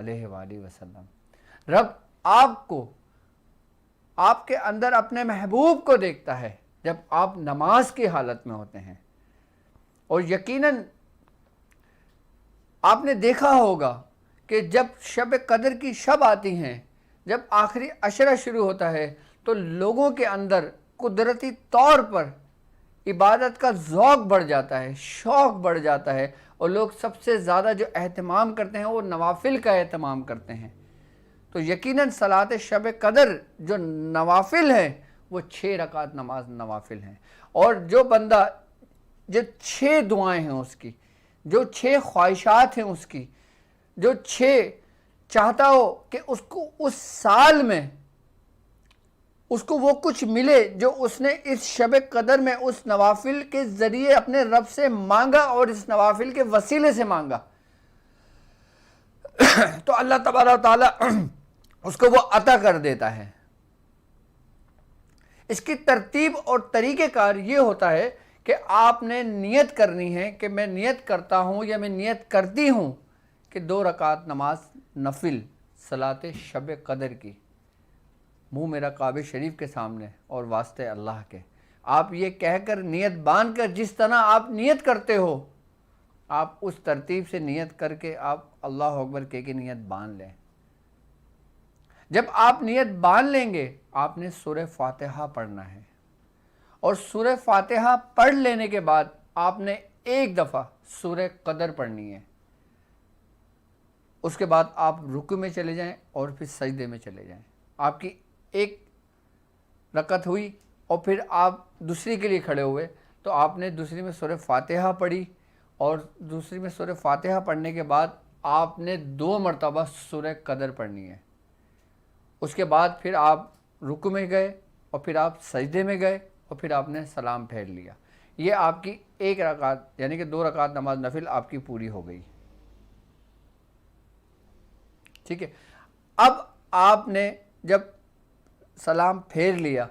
علیہ وآلہ وسلم۔ رب آپ کو، آپ کے اندر اپنے محبوب کو دیکھتا ہے جب آپ نماز کی حالت میں ہوتے ہیں، اور یقیناً آپ نے دیکھا ہوگا کہ جب شب قدر کی شب آتی ہیں، جب آخری عشرہ شروع ہوتا ہے تو لوگوں کے اندر قدرتی طور پر عبادت کا ذوق بڑھ جاتا ہے، شوق بڑھ جاتا ہے، اور لوگ سب سے زیادہ جو اہتمام کرتے ہیں وہ نوافل کا اہتمام کرتے ہیں۔ تو یقیناً صلاۃ شب قدر جو نوافل ہے وہ 6 رکعت نماز نوافل ہیں، اور جو بندہ جو 6 دعائیں ہیں اس کی، جو 6 خواہشات ہیں اس کی، جو 6 چاہتا ہو کہ اس کو اس سال میں اس کو وہ کچھ ملے جو اس نے اس شب قدر میں اس نوافل کے ذریعے اپنے رب سے مانگا اور اس نوافل کے وسیلے سے مانگا، تو اللہ تبارک و تعالی اس کو وہ عطا کر دیتا ہے۔ اس کی ترتیب اور طریقہ کار یہ ہوتا ہے کہ آپ نے نیت کرنی ہے کہ میں نیت کرتا ہوں یا میں نیت کرتی ہوں کہ 2 رکعت نماز نفل صلاۃ شب قدر کی، منہ میرا کعبہ شریف کے سامنے اور واسطے اللہ کے، آپ یہ کہہ کر نیت باندھ کر جس طرح آپ نیت کرتے ہو آپ اس ترتیب سے نیت کر کے آپ اللہ اکبر کہہ کے نیت باندھ لیں۔ جب آپ نیت باندھ لیں گے آپ نے سورہ فاتحہ پڑھنا ہے، اور سورہ فاتحہ پڑھ لینے کے بعد آپ نے ایک دفعہ سورہ قدر پڑھنی ہے، اس کے بعد آپ رکوع میں چلے جائیں اور پھر سجدے میں چلے جائیں۔ آپ کی ایک رکعت ہوئی اور پھر آپ دوسری کے لیے کھڑے ہوئے تو آپ نے دوسری میں سورہ فاتحہ پڑھی، اور دوسری میں سورہ فاتحہ پڑھنے کے بعد آپ نے 2 مرتبہ سورہ قدر پڑھنی ہے۔ اس کے بعد پھر آپ رکوع میں گئے اور پھر آپ سجدے میں گئے اور پھر آپ نے سلام پھیر لیا۔ یہ آپ کی ایک رکعت یعنی کہ 2 رکعت نماز نفل آپ کی پوری ہو گئی، ٹھیک ہے۔ اب آپ نے جب سلام پھیر لیا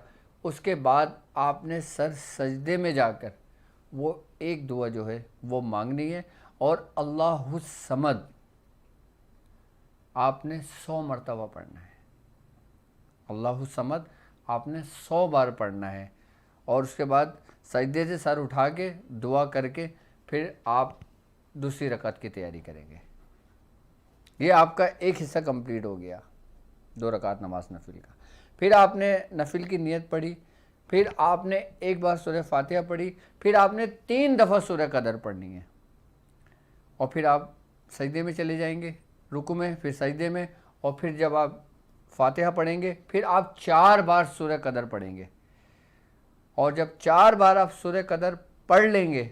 اس کے بعد آپ نے سر سجدے میں جا کر وہ ایک دعا جو ہے وہ مانگنی ہے، اور اللہ الصمد آپ نے 100 مرتبہ پڑھنا ہے۔ اللہ الصمد آپ نے 100 بار پڑھنا ہے، اور اس کے بعد سجدے سے سر اٹھا کے دعا کر کے پھر آپ دوسری رکعت کی تیاری کریں گے۔ یہ آپ کا ایک حصہ کمپلیٹ ہو گیا 2 رکعت نماز نفل کا۔ پھر آپ نے نفل کی نیت پڑھی، پھر آپ نے ایک بار سورہ فاتحہ پڑھی، پھر آپ نے 3 دفعہ سورہ قدر پڑھنی ہے، اور پھر آپ سجدے میں چلے جائیں گے، رکوع میں، پھر سجدے میں، اور پھر جب آپ فاتحہ پڑھیں گے پھر آپ 4 بار سورہ قدر پڑھیں گے، اور جب 4 بار آپ سورہ قدر پڑھ لیں گے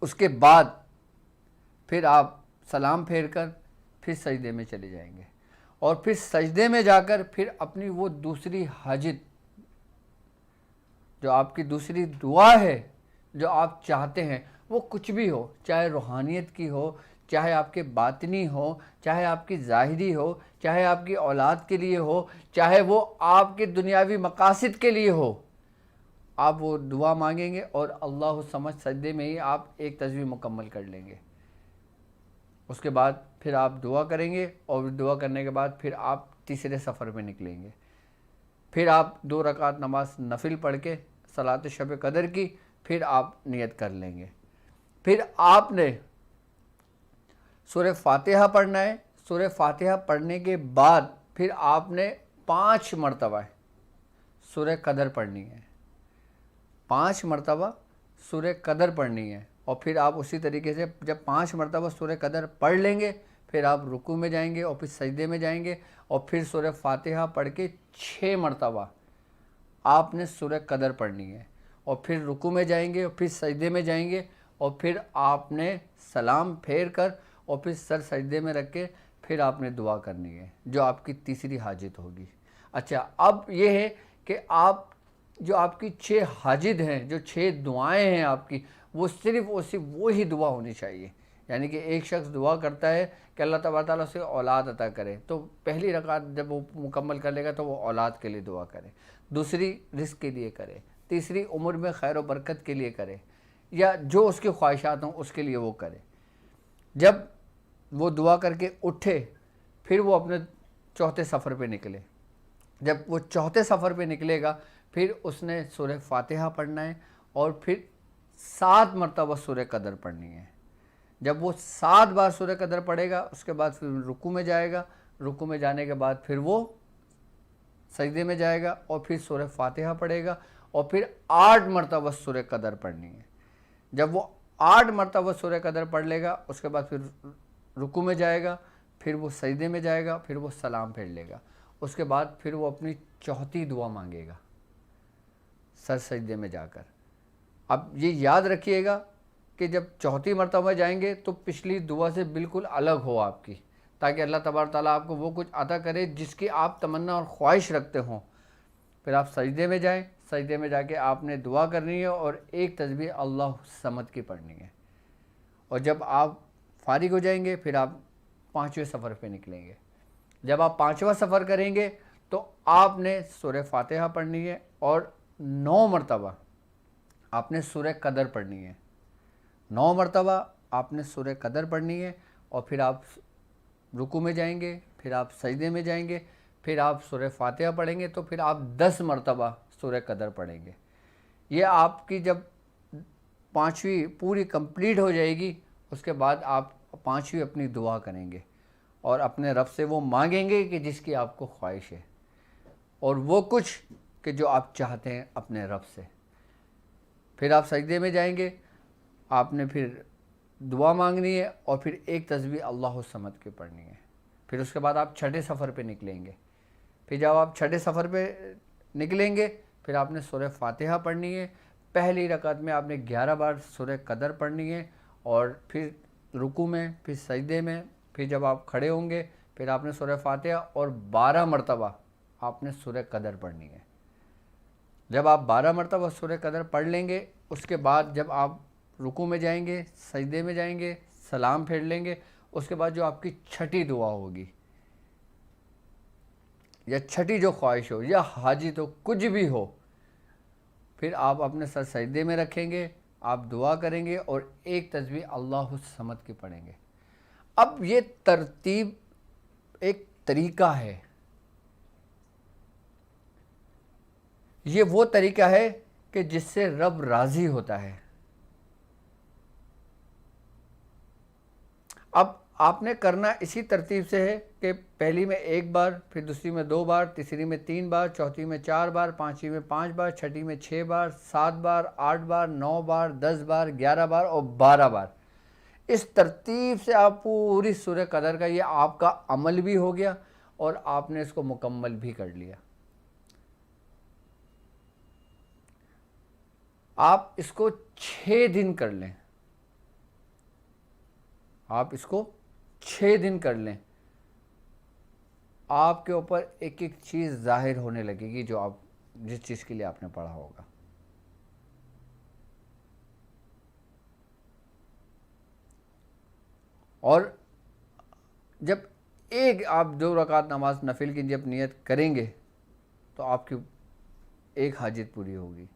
اس کے بعد پھر آپ سلام پھیر کر پھر سجدے میں چلے جائیں گے، اور پھر سجدے میں جا کر پھر اپنی وہ دوسری حاجت جو آپ کی دوسری دعا ہے جو آپ چاہتے ہیں، وہ کچھ بھی ہو، چاہے روحانیت کی ہو، چاہے آپ کے باطنی ہو، چاہے آپ کی ظاہری ہو، چاہے آپ کی اولاد کے لیے ہو، چاہے وہ آپ کے دنیاوی مقاصد کے لیے ہو، آپ وہ دعا مانگیں گے اور اللہ سمجھ سجدے میں ہی آپ ایک تسبیح مکمل کر لیں گے۔ اس کے بعد پھر آپ دعا کریں گے، اور دعا کرنے کے بعد پھر آپ تیسرے سفر میں نکلیں گے۔ پھر آپ 2 رکعت نماز نفل پڑھ کے صلاۃ شب قدر کی پھر آپ نیت کر لیں گے۔ پھر آپ نے سورہ فاتحہ پڑھنا ہے، سورہ فاتحہ پڑھنے کے بعد پھر آپ نے 5 مرتبہ سورہ قدر پڑھنی ہے، 5 مرتبہ سورہ قدر پڑھنی ہے، اور پھر آپ اسی طریقے سے جب 5 مرتبہ سورہ قدر پڑھ لیں گے پھر آپ رکوع میں جائیں گے اور پھر سجدے میں جائیں گے، اور پھر سورہ فاتحہ پڑھ کے 6 مرتبہ آپ نے سورہ قدر پڑھنی ہے، اور پھر رکوع میں جائیں گے اور پھر سجدے میں جائیں گے، اور پھر آپ نے سلام پھیر کر اور پھر سر سجدے میں رکھ کے پھر آپ نے دعا کرنی ہے جو آپ کی تیسری حاجت ہوگی۔ اچھا، اب یہ ہے کہ آپ جو آپ کی 6 حاجت ہیں، جو 6 دعائیں ہیں آپ کی، وہ صرف وہی دعا ہونی چاہیے۔ یعنی کہ ایک شخص دعا کرتا ہے کہ اللہ تبارک تعالیٰ اسے اولاد عطا کرے، تو پہلی رکعت جب وہ مکمل کر لے گا تو وہ اولاد کے لیے دعا کرے، دوسری رزق کے لیے کرے، تیسری عمر میں خیر و برکت کے لیے کرے، یا جو اس کی خواہشات ہوں اس کے لیے وہ کرے۔ جب وہ دعا کر کے اٹھے پھر وہ اپنے چوتھے سفر پہ نکلے. جب وہ چوتھے سفر پہ نکلے گا پھر اس نے سورہ فاتحہ پڑھنا ہے اور پھر 7 مرتبہ سورہ قدر پڑھنی ہے. جب وہ 7 بار سورہ قدر پڑھے گا اس کے بعد پھر رکوع میں جائے گا. رکوع میں جانے کے بعد پھر وہ سجدے میں جائے گا اور پھر سورہ فاتحہ پڑھے گا اور پھر 8 مرتبہ سورہ قدر پڑھنی ہے. جب وہ 8 مرتبہ سورہ قدر پڑھ لے گا اس کے بعد پھر رکوع میں جائے گا, پھر وہ سجدے میں جائے گا, پھر وہ سلام پھیر لے گا. اس کے بعد پھر وہ اپنی چوتھی دعا مانگے گا سر سجدے میں جا کر. اب یہ یاد رکھیے گا کہ جب چوتھی مرتبہ جائیں گے تو پچھلی دعا سے بالکل الگ ہو آپ کی, تاکہ اللہ تبارک تعالیٰ آپ کو وہ کچھ عطا کرے جس کی آپ تمنا اور خواہش رکھتے ہوں. پھر آپ سجدے میں جائیں, سجدے میں جا کے آپ نے دعا کرنی ہے اور ایک تسبیح اللہ الصمد کی پڑھنی ہے. اور جب آپ فارغ ہو جائیں گے پھر آپ 5ویں سفر پہ نکلیں گے. جب آپ 5واں سفر کریں گے تو آپ نے سورہ فاتحہ پڑھنی ہے اور 9 مرتبہ آپ نے سورہ قدر پڑھنی ہے. 9 مرتبہ آپ نے سورہ قدر پڑھنی ہے اور پھر آپ رکوع میں جائیں گے, پھر آپ سجدے میں جائیں گے, پھر آپ سورہ فاتحہ پڑھیں گے تو پھر آپ 10 مرتبہ سورہ قدر پڑھیں گے. یہ آپ کی جب 5ویں پوری کمپلیٹ ہو جائے گی اس کے بعد آپ 5ویں اپنی دعا کریں گے اور اپنے رب سے وہ مانگیں گے کہ جس کی آپ کو خواہش ہے اور وہ کچھ کہ جو آپ چاہتے ہیں اپنے رب سے. پھر آپ سجدے میں جائیں گے, آپ نے پھر دعا مانگنی ہے اور پھر ایک تسبیح اللہ الصمد کی پڑھنی ہے. پھر اس کے بعد آپ 6ٹھے سفر پہ نکلیں گے. پھر جب آپ 6ٹھے سفر پہ نکلیں گے پھر آپ نے سورہ فاتحہ پڑھنی ہے. پہلی رکعت میں آپ نے 11 بار سورہ قدر پڑھنی ہے اور پھر رکوع میں, پھر سجدے میں, پھر جب آپ کھڑے ہوں گے پھر آپ نے سورہ فاتحہ اور 12 مرتبہ آپ نے سورہ قدر پڑھنی ہے. جب آپ 12 مرتبہ سورہ قدر پڑھ لیں گے اس کے بعد جب آپ رکوع میں جائیں گے, سجدے میں جائیں گے, سلام پھیر لیں گے, اس کے بعد جو آپ کی 6ٹھی دعا ہوگی یا 6ٹھی جو خواہش ہو یا حاجت ہو کچھ بھی ہو, پھر آپ اپنے سر سجدے میں رکھیں گے, آپ دعا کریں گے اور ایک تسبیح اللہ الصمد کی پڑھیں گے. اب یہ ترتیب ایک طریقہ ہے, یہ وہ طریقہ ہے کہ جس سے رب راضی ہوتا ہے. اب آپ نے کرنا اسی ترتیب سے ہے کہ پہلی میں 1 بار, پھر دوسری میں 2 بار, تیسری میں 3 بار, چوتھی میں 4 بار, 5ویں میں 5 بار, 6ٹھی میں 6 بار, 7 بار, 8 بار, 9 بار, 10 بار, 11 بار اور 12 بار. اس ترتیب سے آپ پوری سورہ قدر کا یہ آپ کا عمل بھی ہو گیا اور آپ نے اس کو مکمل بھی کر لیا. آپ اس کو 6 دن کر لیں, آپ اس کو 6 دن کر لیں, آپ کے اوپر ایک ایک چیز ظاہر ہونے لگے گی جو آپ جس چیز کے لیے آپ نے پڑھا ہوگا. اور جب آپ 2 رکعت نماز نفل کی جب نیت کریں گے تو آپ کی ایک حاجت پوری ہوگی.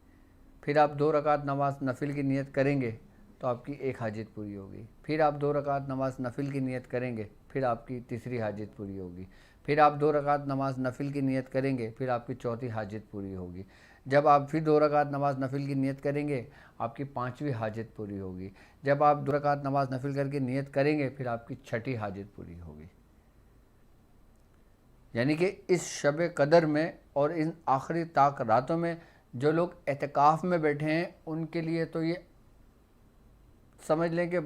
پھر آپ 2 رکعت نماز نفل کی نیت کریں گے تو آپ کی ایک حاجت پوری ہوگی. پھر آپ 2 رکعت نماز نفل کی نیت کریں گے پھر آپ کی تیسری حاجت پوری ہوگی. پھر آپ 2 رکعت نماز نفل کی نیت کریں گے پھر آپ کی چوتھی حاجت پوری ہوگی. جب آپ پھر 2 رکعت نماز نفل کی نیت کریں گے آپ کی 5ویں حاجت پوری ہوگی. جب آپ 2 رکعت نماز نفل کر کے نیت کریں گے پھر آپ کی 6ٹھی حاجت پوری ہوگی. یعنی کہ اس شب قدر میں اور ان آخری طاق راتوں میں جو لوگ اعتکاف میں بیٹھے ہیں ان کے لیے تو یہ سمجھ لیں کہ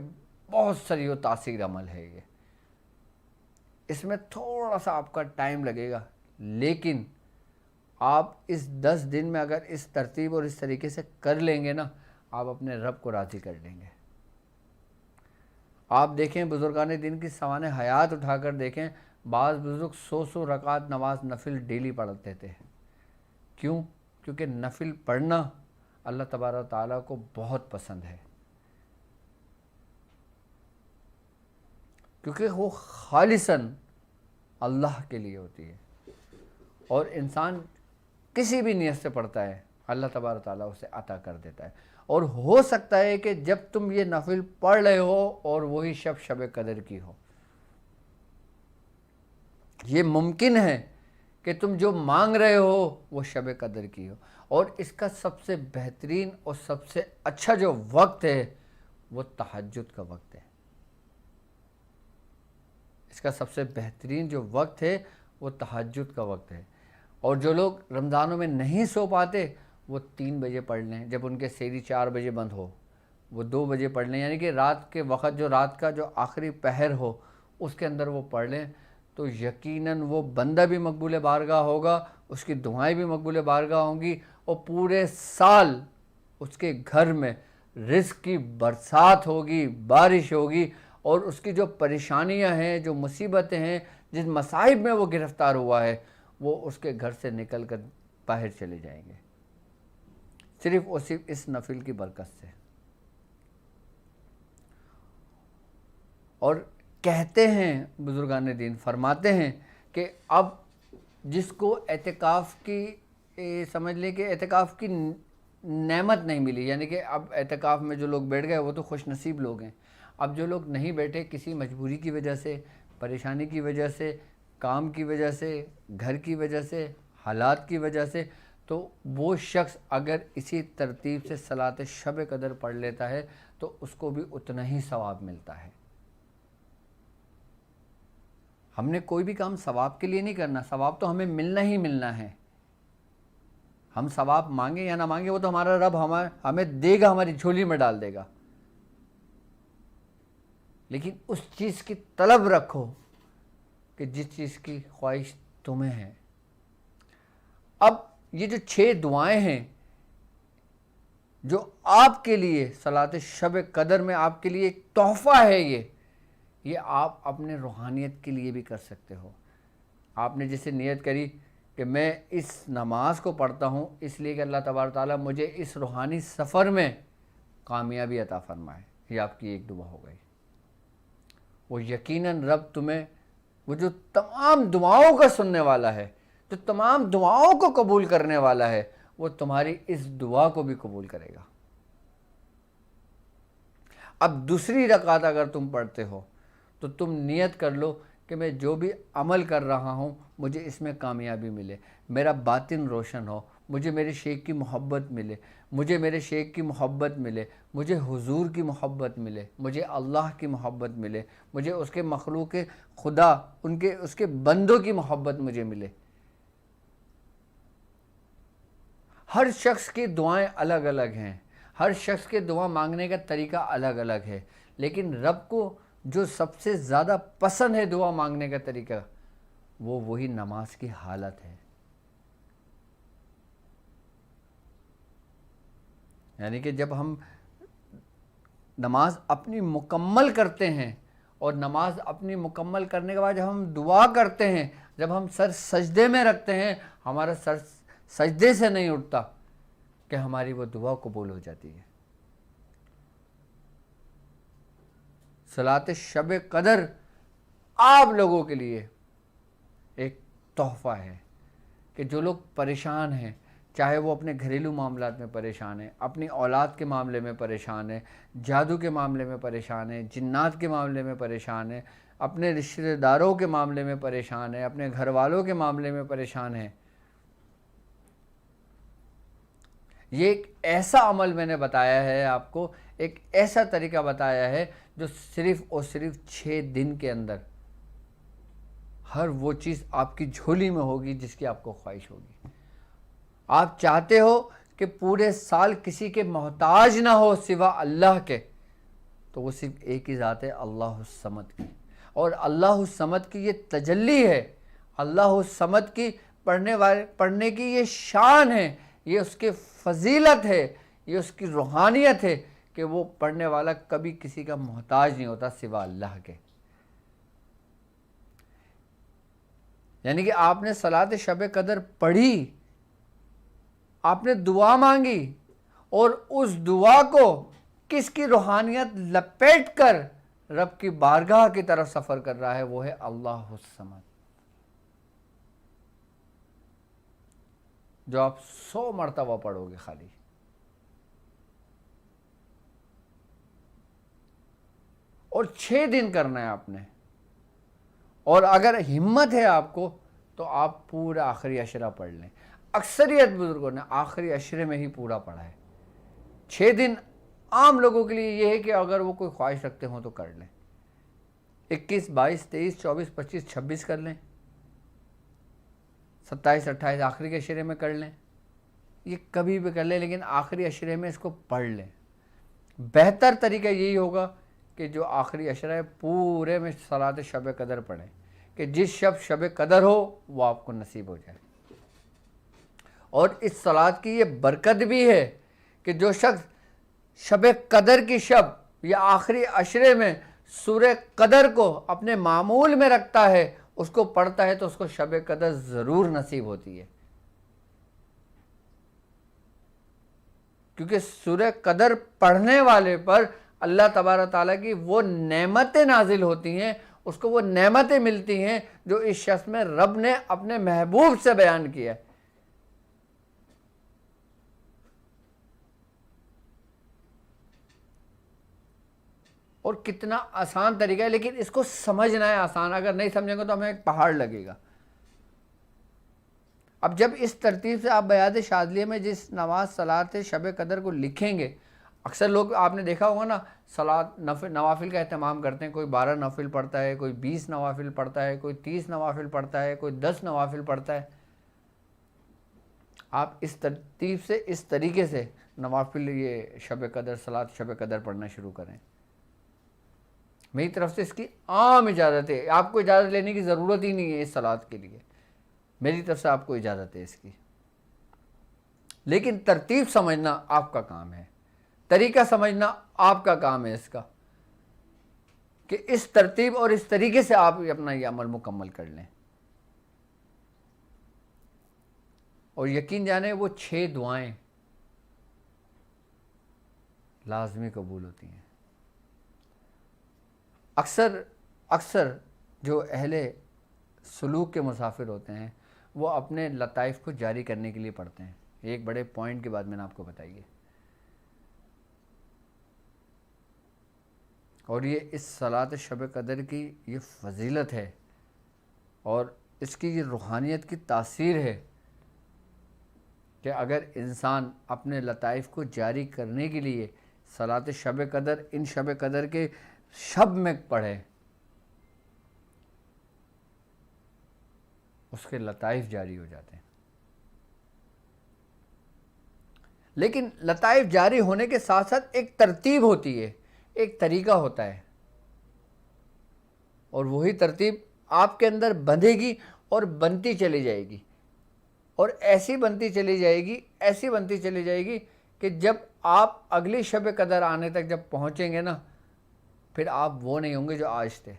بہت سری و تاثیر عمل ہے. یہ اس میں تھوڑا سا آپ کا ٹائم لگے گا, لیکن آپ اس 10 دن میں اگر اس ترتیب اور اس طریقے سے کر لیں گے نا آپ اپنے رب کو راضی کر لیں گے. آپ دیکھیں بزرگان دین کی سوانح حیات اٹھا کر دیکھیں, بعض بزرگ 100 رکعت نماز نفل ڈیلی پڑھتے تھے. کیوں؟ کیونکہ نفل پڑھنا اللہ تبارک و تعالیٰ کو بہت پسند ہے, کیونکہ وہ خالصاً اللہ کے لیے ہوتی ہے اور انسان کسی بھی نیت سے پڑھتا ہے اللہ تبارک و تعالیٰ اسے عطا کر دیتا ہے. اور ہو سکتا ہے کہ جب تم یہ نفل پڑھ رہے ہو اور وہی شب قدر کی ہو, یہ ممکن ہے کہ تم جو مانگ رہے ہو وہ شب قدر کی ہو، اور اس کا سب سے بہترین اور سب سے اچھا جو وقت ہے وہ تہجد کا وقت ہے۔ اس کا سب سے بہترین جو وقت ہے وہ تہجد کا وقت ہے۔ اور جو لوگ رمضانوں میں نہیں سو پاتے وہ 3 بجے پڑھ لیں، جب ان کے سحری 4 بجے بند ہو وہ 2 بجے پڑھ لیں، یعنی کہ رات کے وقت جو رات کا جو آخری پہر ہو اس کے اندر وہ پڑھ لیں، تو یقیناً وہ بندہ بھی مقبول بارگاہ ہوگا، اس کی دعائیں بھی مقبول بارگاہ ہوں گی، اور پورے سال اس کے گھر میں رزق کی برسات ہوگی، بارش ہوگی، اور اس کی جو پریشانیاں ہیں، جو مصیبتیں ہیں، جس مصائب میں وہ گرفتار ہوا ہے، وہ اس کے گھر سے نکل کر باہر چلے جائیں گے، صرف اور صرف اس نفل کی برکت سے۔ اور کہتے ہیں بزرگان دین، فرماتے ہیں کہ اب جس کو اعتکاف کی سمجھ لیں کہ اعتکاف کی نعمت نہیں ملی، یعنی کہ اب اعتکاف میں جو لوگ بیٹھ گئے وہ تو خوش نصیب لوگ ہیں، اب جو لوگ نہیں بیٹھے کسی مجبوری کی وجہ سے، پریشانی کی وجہ سے، کام کی وجہ سے، گھر کی وجہ سے، حالات کی وجہ سے، تو وہ شخص اگر اسی ترتیب سے صلاۃ شب قدر پڑھ لیتا ہے تو اس کو بھی اتنا ہی ثواب ملتا ہے۔ ہم نے کوئی بھی کام ثواب کے لیے نہیں کرنا، ثواب تو ہمیں ملنا ہی ملنا ہے، ہم ثواب مانگیں یا نہ مانگیں وہ تو ہمارا رب ہمیں دے گا، ہماری جھولی میں ڈال دے گا، لیکن اس چیز کی طلب رکھو کہ جس چیز کی خواہش تمہیں ہے۔ اب یہ جو 6 دعائیں ہیں جو آپ کے لیے صلاۃ شب قدر میں آپ کے لیے ایک تحفہ ہے، یہ آپ اپنے روحانیت کے لیے بھی کر سکتے ہو۔ آپ نے جیسے نیت کری کہ میں اس نماز کو پڑھتا ہوں اس لیے کہ اللہ تبارک تعالیٰ مجھے اس روحانی سفر میں کامیابی عطا فرمائے، یہ آپ کی ایک دعا ہو گئی۔ وہ یقیناً رب تمہیں وہ جو تمام دعاؤں کا سننے والا ہے، جو تمام دعاؤں کو قبول کرنے والا ہے، وہ تمہاری اس دعا کو بھی قبول کرے گا۔ اب دوسری رکعت اگر تم پڑھتے ہو تو تم نیت کر لو کہ میں جو بھی عمل کر رہا ہوں مجھے اس میں کامیابی ملے، میرا باطن روشن ہو، مجھے میرے شیخ کی محبت ملے، مجھے میرے شیخ کی محبت ملے، مجھے حضور کی محبت ملے، مجھے اللہ کی محبت ملے، مجھے اس کے مخلوق خدا اس کے بندوں کی محبت مجھے ملے۔ ہر شخص کی دعائیں الگ الگ ہیں، ہر شخص کے دعا مانگنے کا طریقہ الگ الگ ہے، لیکن رب کو جو سب سے زیادہ پسند ہے دعا مانگنے کا طریقہ وہی نماز کی حالت ہے۔ یعنی کہ جب ہم نماز اپنی مکمل کرتے ہیں، اور نماز اپنی مکمل کرنے کے بعد جب ہم دعا کرتے ہیں، جب ہم سر سجدے میں رکھتے ہیں، ہمارا سر سجدے سے نہیں اٹھتا کہ ہماری وہ دعا قبول ہو جاتی ہے۔ صلاۃ شب قدر آپ لوگوں کے لیے ایک تحفہ ہے کہ جو لوگ پریشان ہیں، چاہے وہ اپنے گھریلو معاملات میں پریشان ہیں، اپنی اولاد کے معاملے میں پریشان ہیں، جادو کے معاملے میں پریشان ہیں، جنات کے معاملے میں پریشان ہیں، اپنے رشتہ داروں کے معاملے میں پریشان ہیں، اپنے گھر والوں کے معاملے میں پریشان ہیں، یہ ایک ایسا عمل میں نے بتایا ہے آپ کو، ایک ایسا طریقہ بتایا ہے جو صرف اور صرف 6 دن کے اندر ہر وہ چیز آپ کی جھولی میں ہوگی جس کی آپ کو خواہش ہوگی۔ آپ چاہتے ہو کہ پورے سال کسی کے محتاج نہ ہو سوا اللہ کے، تو وہ صرف ایک ہی ذات ہے، اللہ الصمد کی، اور اللہ الصمد کی یہ تجلی ہے، اللہ الصمد کی پڑھنے کی یہ شان ہے، یہ اس کی فضیلت ہے، یہ اس کی روحانیت ہے کہ وہ پڑھنے والا کبھی کسی کا محتاج نہیں ہوتا سوا اللہ کے۔ یعنی کہ آپ نے صلاۃ شب قدر پڑھی، آپ نے دعا مانگی، اور اس دعا کو کس کی روحانیت لپیٹ کر رب کی بارگاہ کی طرف سفر کر رہا ہے، وہ ہے اللہ الصمد، جو آپ 100 مرتبہ پڑھو گے خالی۔ اور 6 دن کرنا ہے آپ نے، اور اگر ہمت ہے آپ کو تو آپ پورا آخری عشرہ پڑھ لیں. اکثریت بزرگوں نے آخری عشرے میں ہی پورا پڑھا ہے. 6 دن عام لوگوں کے لیے یہ ہے کہ اگر وہ کوئی خواہش رکھتے ہوں تو کر لیں. 21 22 23 24 25 26 کر لیں. 27 28 آخری کے عشرے میں کر لیں. یہ کبھی بھی کر لیں, لیکن آخری عشرے میں اس کو پڑھ لیں. بہتر طریقہ یہی ہوگا کہ جو آخری عشرہ ہے پورے میں صلاۃ شب قدر پڑھیں, کہ جس شب قدر ہو وہ آپ کو نصیب ہو جائے. اور اس صلاۃ کی یہ برکت بھی ہے کہ جو شخص شب قدر کی شب یا آخری عشرے میں سورہ قدر کو اپنے معمول میں رکھتا ہے, اس کو پڑھتا ہے, تو اس کو شب قدر ضرور نصیب ہوتی ہے. کیونکہ سورہ قدر پڑھنے والے پر اللہ تبارک تعالیٰ کی وہ نعمتیں نازل ہوتی ہیں, اس کو وہ نعمتیں ملتی ہیں جو اس شخص میں رب نے اپنے محبوب سے بیان کیا ہے. اور کتنا آسان طریقہ ہے, لیکن اس کو سمجھنا ہے آسان. اگر نہیں سمجھیں گے تو ہمیں ایک پہاڑ لگے گا. اب جب اس ترتیب سے آپ بیات شاذلیہ میں جس نماز صلاۃ شب قدر کو لکھیں گے, اکثر لوگ آپ نے دیکھا ہوگا نا صلاۃ نوافل کا اہتمام کرتے ہیں. کوئی 12 نوافل پڑھتا ہے, کوئی 20 نوافل پڑھتا ہے, کوئی 30 نوافل پڑھتا ہے, کوئی 10 نوافل پڑھتا ہے. آپ اس ترتیب سے اس طریقے سے نوافل یہ شب قدر صلاۃ شب قدر پڑھنا شروع کریں. میری طرف سے اس کی عام اجازت ہے, آپ کو اجازت لینے کی ضرورت ہی نہیں ہے اس صلاۃ کے لیے. میری طرف سے آپ کو اجازت ہے اس کی, لیکن ترتیب سمجھنا آپ کا کام ہے, طریقہ سمجھنا آپ کا کام ہے اس کا, کہ اس ترتیب اور اس طریقے سے آپ اپنا یہ عمل مکمل کر لیں. اور یقین جانیں وہ 6 دعائیں لازمی قبول ہوتی ہیں. اکثر جو اہل سلوک کے مسافر ہوتے ہیں وہ اپنے لطائف کو جاری کرنے کے لیے پڑھتے ہیں. ایک بڑے پوائنٹ کے بعد میں نے آپ کو بتائیے. اور یہ اس صلاۃ شب قدر کی یہ فضیلت ہے اور اس کی یہ روحانیت کی تاثیر ہے کہ اگر انسان اپنے لطائف کو جاری کرنے کے لیے صلاۃ شب قدر ان شب قدر کے شب میں پڑھے, اس کے لطائف جاری ہو جاتے ہیں. لیکن لطائف جاری ہونے کے ساتھ ساتھ ایک ترتیب ہوتی ہے, ایک طریقہ ہوتا ہے, اور وہی ترتیب آپ کے اندر بندھے گی اور بنتی چلی جائے گی, اور ایسی بنتی چلی جائے گی کہ جب آپ اگلی شب قدر آنے تک جب پہنچیں گے نا, پھر آپ وہ نہیں ہوں گے جو آج تھے.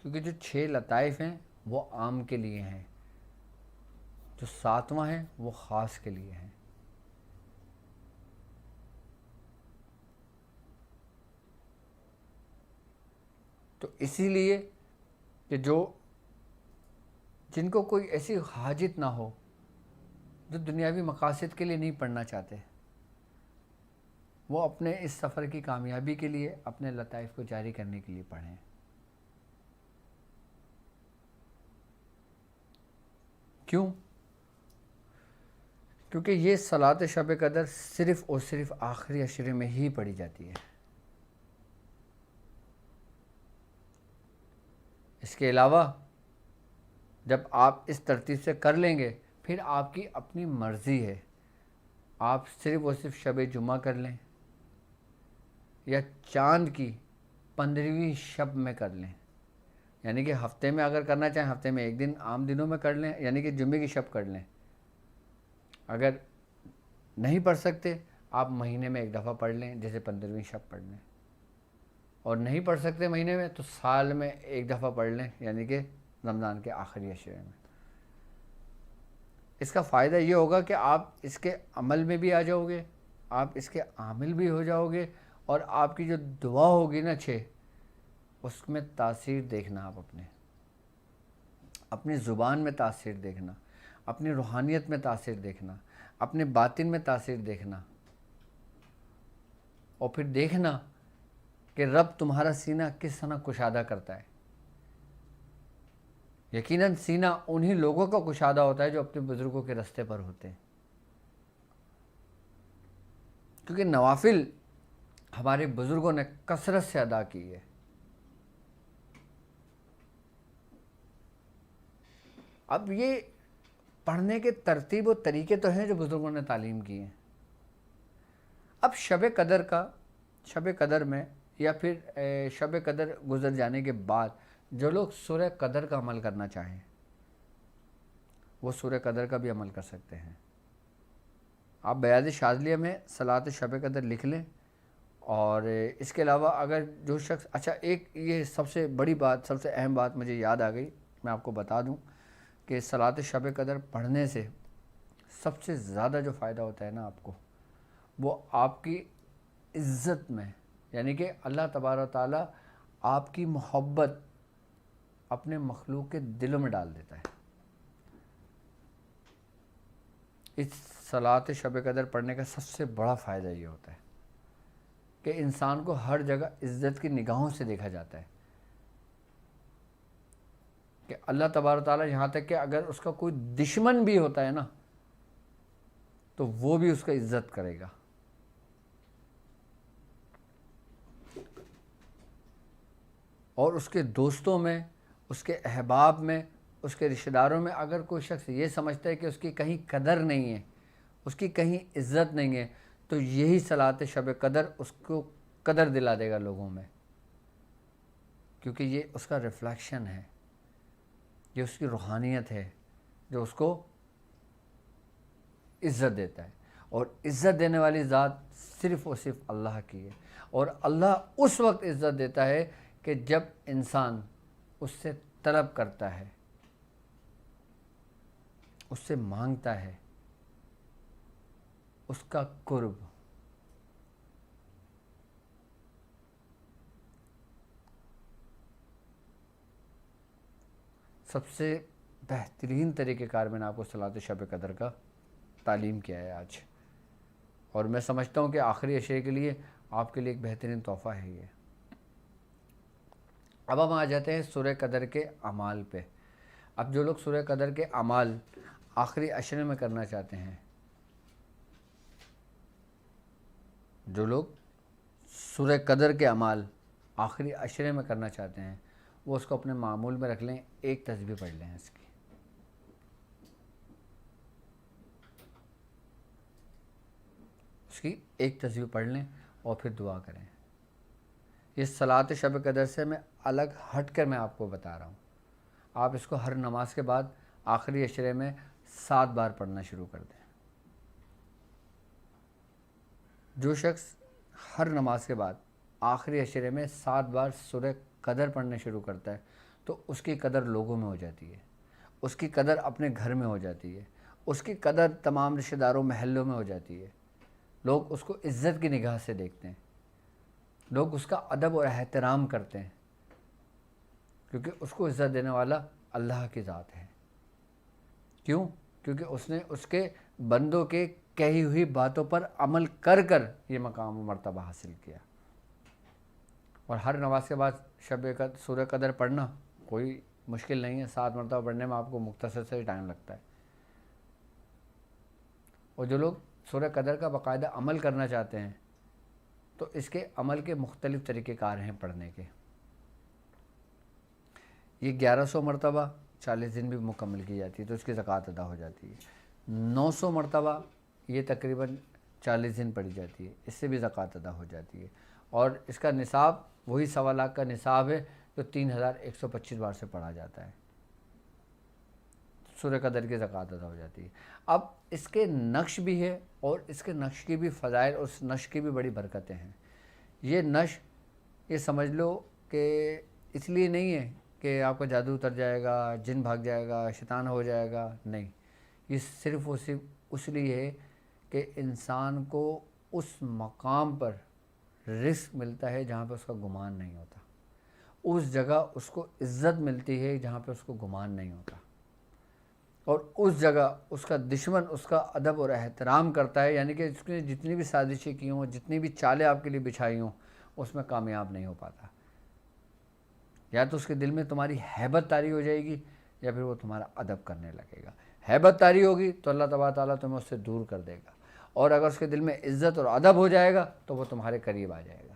کیونکہ جو 6 لطائف ہیں وہ عام کے لیے ہیں, جو 7واں ہیں وہ خاص کے لیے ہیں. تو اسی لیے کہ جن کو کوئی ایسی حاجت نہ ہو, جو دنیاوی مقاصد کے لیے نہیں پڑھنا چاہتے, وہ اپنے اس سفر کی کامیابی کے لیے اپنے لطائف کو جاری کرنے کے لیے پڑھیں. کیوں؟ کیونکہ یہ صلاۃ شب قدر صرف اور صرف آخری عشرے میں ہی پڑھی جاتی ہے. اس کے علاوہ جب آپ اس ترتیب سے کر لیں گے پھر آپ کی اپنی مرضی ہے, آپ صرف اور صرف شب جمعہ کر لیں یا چاند کی 15ویں شب میں کر لیں. یعنی کہ ہفتے میں اگر کرنا چاہیں ہفتے میں ایک دن عام دنوں میں کر لیں, یعنی کہ جمعے کی شب کر لیں. اگر نہیں پڑھ سکتے آپ مہینے میں ایک دفعہ پڑھ لیں, جیسے 15ویں شب پڑھ لیں. اور نہیں پڑھ سکتے مہینے میں تو سال میں ایک دفعہ پڑھ لیں, یعنی کہ رمضان کے آخری عشرے میں. اس کا فائدہ یہ ہوگا کہ آپ اس کے عمل میں بھی آ جاؤ گے, آپ اس کے عامل بھی ہو جاؤ گے, اور آپ کی جو دعا ہوگی نا 6, اس میں تاثیر دیکھنا, آپ اپنی زبان میں تاثیر دیکھنا. اپنی روحانیت میں تاثیر دیکھنا، اپنے باطن میں تاثیر دیکھنا، اور پھر دیکھنا کہ رب تمہارا سینہ کس طرح کشادہ کرتا ہے۔ یقیناً سینہ انہی لوگوں کا کشادہ ہوتا ہے جو اپنے بزرگوں کے رستے پر ہوتے ہیں، کیونکہ نوافل ہمارے بزرگوں نے کثرت سے ادا کی ہے۔ اب یہ پڑھنے کے ترتیب و طریقے تو ہیں جو بزرگوں نے تعلیم کی ہیں۔ اب شب قدر میں یا پھر شب قدر گزر جانے کے بعد جو لوگ سورہ قدر کا عمل کرنا چاہیں وہ سورہ قدر کا بھی عمل کر سکتے ہیں۔ آپ بیاض شاذلیہ میں صلاۃ شب قدر لکھ لیں، اور اس کے علاوہ اگر جو شخص ایک یہ سب سے بڑی بات، سب سے اہم بات مجھے یاد آ گئی، میں آپ کو بتا دوں کہ صلاۃ شب قدر پڑھنے سے سب سے زیادہ جو فائدہ ہوتا ہے نا آپ کو، وہ آپ کی عزت میں، یعنی کہ اللہ تبارک و تعالیٰ آپ کی محبت اپنے مخلوق کے دلوں میں ڈال دیتا ہے۔ اس صلاۃ شب قدر پڑھنے کا سب سے بڑا فائدہ یہ ہوتا ہے کہ انسان کو ہر جگہ عزت کی نگاہوں سے دیکھا جاتا ہے، کہ اللہ تبارک و تعالیٰ یہاں تک کہ اگر اس کا کوئی دشمن بھی ہوتا ہے نا تو وہ بھی اس کا عزت کرے گا۔ اور اس کے دوستوں میں، اس کے احباب میں، اس کے رشتہ داروں میں اگر کوئی شخص یہ سمجھتا ہے کہ اس کی کہیں قدر نہیں ہے، اس کی کہیں عزت نہیں ہے، تو یہی صلاۃ شب قدر اس کو قدر دلا دے گا لوگوں میں، کیونکہ یہ اس کا ریفلیکشن ہے، یہ اس کی روحانیت ہے جو اس کو عزت دیتا ہے۔ اور عزت دینے والی ذات صرف اور صرف اللہ کی ہے، اور اللہ اس وقت عزت دیتا ہے کہ جب انسان اس سے طلب کرتا ہے، اس سے مانگتا ہے، اس کا قرب۔ سب سے بہترین طریقہ کار میں نے آپ کو صلاۃ شب قدر کا تعلیم کیا ہے آج، اور میں سمجھتا ہوں کہ آخری عشرے کے لیے آپ کے لیے ایک بہترین تحفہ ہے یہ۔ اب ہم آ جاتے ہیں سورہ قدر کے اعمال پہ۔ اب جو لوگ سورہ قدر کے اعمال آخری عشرے میں کرنا چاہتے ہیں، جو لوگ سورہ قدر کے اعمال آخری عشرے میں کرنا چاہتے ہیں وہ اس کو اپنے معمول میں رکھ لیں، ایک تسبیح پڑھ لیں، اس کی ایک تسبیح پڑھ لیں اور پھر دعا کریں۔ یہ صلاۃ شب قدر سے میں الگ ہٹ کر میں آپ کو بتا رہا ہوں، آپ اس کو ہر نماز کے بعد آخری عشرے میں 7 بار پڑھنا شروع کر دیں۔ جو شخص ہر نماز کے بعد آخری عشرے میں 7 بار سورہ قدر پڑھنے شروع کرتا ہے تو اس کی قدر لوگوں میں ہو جاتی ہے، اس کی قدر اپنے گھر میں ہو جاتی ہے، اس کی قدر تمام رشتہ داروں محلوں میں ہو جاتی ہے۔ لوگ اس کو عزت کی نگاہ سے دیکھتے ہیں، لوگ اس کا ادب اور احترام کرتے ہیں، کیونکہ اس کو عزت دینے والا اللہ کی ذات ہے۔ کیوں؟ کیونکہ اس نے اس کے بندوں کے کہی ہوئی باتوں پر عمل کر کر یہ مقام و مرتبہ حاصل کیا۔ اور ہر نماز کے بعد سورہ قدر پڑھنا کوئی مشکل نہیں ہے، 7 مرتبہ پڑھنے میں آپ کو مختصر سے ٹائم لگتا ہے۔ اور جو لوگ سورہ قدر کا باقاعدہ عمل کرنا چاہتے ہیں تو اس کے عمل کے مختلف طریقہ کار ہیں پڑھنے کے۔ یہ 1100 مرتبہ 40 دن بھی مکمل کی جاتی ہے تو اس کی زکوٰۃ ادا ہو جاتی ہے۔ 900 مرتبہ یہ تقریباً 40 دن پڑھی جاتی ہے، اس سے بھی زکوٰۃ ادا ہو جاتی ہے، اور اس کا نصاب وہی 1.25 لاکھ کا نصاب ہے جو 3125 بار سے پڑھا جاتا ہے۔ سورہ قدر کی زکوٰۃ ادا ہو جاتی ہے۔ اب اس کے نقش بھی ہے، اور اس کے نقش کی بھی فضائل اور اس نقش کی بھی بڑی برکتیں ہیں۔ یہ نقش یہ سمجھ لو کہ اس لیے نہیں ہے کہ آپ کا جادو اتر جائے گا، جن بھاگ جائے گا، شیطان ہو جائے گا، نہیں، یہ صرف اور صرف اس لیے ہے کہ انسان کو اس مقام پر رزق ملتا ہے جہاں پہ اس کا گمان نہیں ہوتا، اس جگہ اس کو عزت ملتی ہے جہاں پہ اس کو گمان نہیں ہوتا، اور اس جگہ اس کا دشمن اس کا ادب اور احترام کرتا ہے، یعنی کہ اس نے جتنی بھی سازشیں کی ہوں، جتنی بھی چالیں آپ کے لیے بچھائی ہوں، اس میں کامیاب نہیں ہو پاتا۔ یا تو اس کے دل میں تمہاری ہیبت طاری ہو جائے گی، یا پھر وہ تمہارا ادب کرنے لگے گا۔ ہیبت طاری ہوگی تو اللہ تبارک تعالیٰ تمہیں اس سے دور کر دے گا، اور اگر اس کے دل میں عزت اور ادب ہو جائے گا تو وہ تمہارے قریب آ جائے گا۔